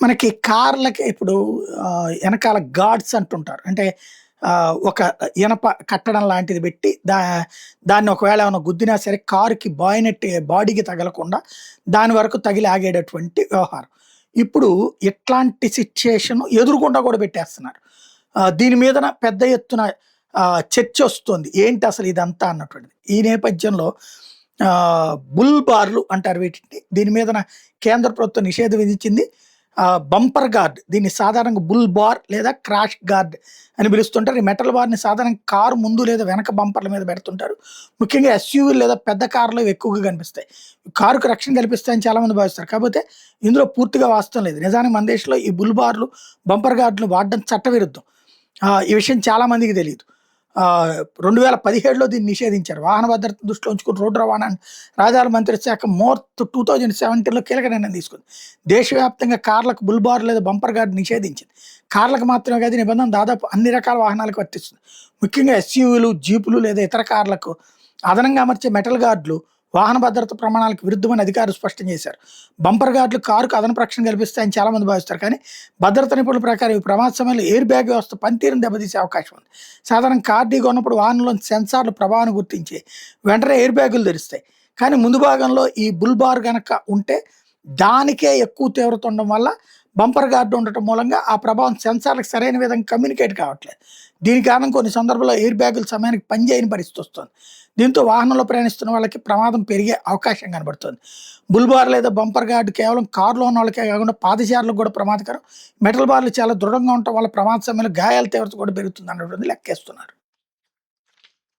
మనకి కార్లకి ఇప్పుడు ఎనకాల గార్డ్స్ అంటుంటారు. అంటే ఒక ఇనప కట్టడం లాంటిది పెట్టి దాన్ని ఒకవేళ ఏమైనా గుద్దినా సరే కారుకి బాడీకి తగలకుండా దాని వరకు తగిలి ఆగేటటువంటి వ్యవహారం. ఇప్పుడు ఇట్లాంటి సిట్యుయేషన్ ఎదురుగుండా కూడా పెట్టేస్తున్నారు. దీని మీదన పెద్ద ఎత్తున చర్చొస్తుంది. ఏంటి అసలు ఇదంతా అన్నటువంటిది. ఈ నేపథ్యంలో బుల్ బార్లు అంటారు వీటిని. దీని మీదన కేంద్ర ప్రభుత్వం నిషేధం విధించింది. బంపర్ గార్డ్, దీన్ని సాధారణంగా బుల్ బార్ లేదా క్రాష్ గార్డ్ అని పిలుస్తుంటారు. ఈ మెటల్ బార్ని సాధారణంగా కారు ముందు లేదా వెనక బంపర్ల మీద పెడుతుంటారు. ముఖ్యంగా ఎస్యూవీ లేదా పెద్ద కార్లు ఎక్కువగా కనిపిస్తాయి. కారుకు రక్షణ కల్పిస్తాయని చాలామంది భావిస్తారు. కాకపోతే ఇందులో పూర్తిగా వాస్తవం లేదు. నిజానికి మన దేశంలో ఈ బుల్ బార్లు, బంపర్ గార్డులు వాడడం చట్టవిరుద్ధం. ఈ విషయం చాలామందికి తెలియదు. 2017లో దీన్ని నిషేధించారు. వాహన భద్రత దృష్టిలో ఉంచుకుని రోడ్డు రవాణా రహదారుల మంత్రిత్వ శాఖ 2017లో కీలక నిర్ణయం తీసుకుంది. దేశవ్యాప్తంగా కార్లకు బుల్ బార్ లేదా బంపర్ గార్డ్ నిషేధించింది. కార్లకు మాత్రమే కాదు, నిబంధన దాదాపు అన్ని రకాల వాహనాలకు వర్తిస్తుంది. ముఖ్యంగా ఎస్యూవీలు, జీపులు లేదా ఇతర కార్లకు అదనంగా అమర్చే మెటల్ గార్డులు వాహన భద్రత ప్రమాణాలకు విరుద్ధమని అధికారులు స్పష్టం చేశారు. బంపర్ గార్డులు కారుకు అదనపు రక్షణ కల్పిస్తాయని చాలామంది భావిస్తారు. కానీ భద్రత నిపుణుల ప్రకారం ఈ ప్రమాద సమయంలో ఎయిర్ బ్యాగ్ వ్యవస్థ పనితీరును దెబ్బతీసే అవకాశం ఉంది. సాధారణ కార్ ఢీ కొన్నప్పుడు వాహనంలోని సెన్సార్లు ప్రభావాన్ని గుర్తించి వెంటనే ఎయిర్ బ్యాగులు తెరుస్తాయి. కానీ ముందు భాగంలో ఈ బుల్ బార్ కనుక ఉంటే దానికే ఎక్కువ తీవ్రత ఉండడం వల్ల బంపర్ గార్డు ఉండటం మూలంగా ఆ ప్రభావం సెన్సార్లకు సరైన విధంగా కమ్యూనికేట్ కావట్లేదు. దీని కారణం కొన్ని సందర్భాల్లో ఎయిర్ బ్యాగులు సమయానికి పనిచేయని పరిస్థితి వస్తుంది. దీంతో వాహనంలో ప్రయాణిస్తున్న వాళ్ళకి ప్రమాదం పెరిగే అవకాశం కనబడుతుంది. బుల్ బార్ లేదా బంపర్ గార్డు కేవలం కారులో ఉన్న వాళ్ళకే కాకుండా పాదచారులకు కూడా ప్రమాదకరం. మెటల్ బార్లు చాలా దృఢంగా ఉండటం వల్ల ప్రమాద సమయంలో గాయాల తీవ్రత కూడా పెరుగుతుంది అన్నటువంటి లెక్కేస్తున్నారు.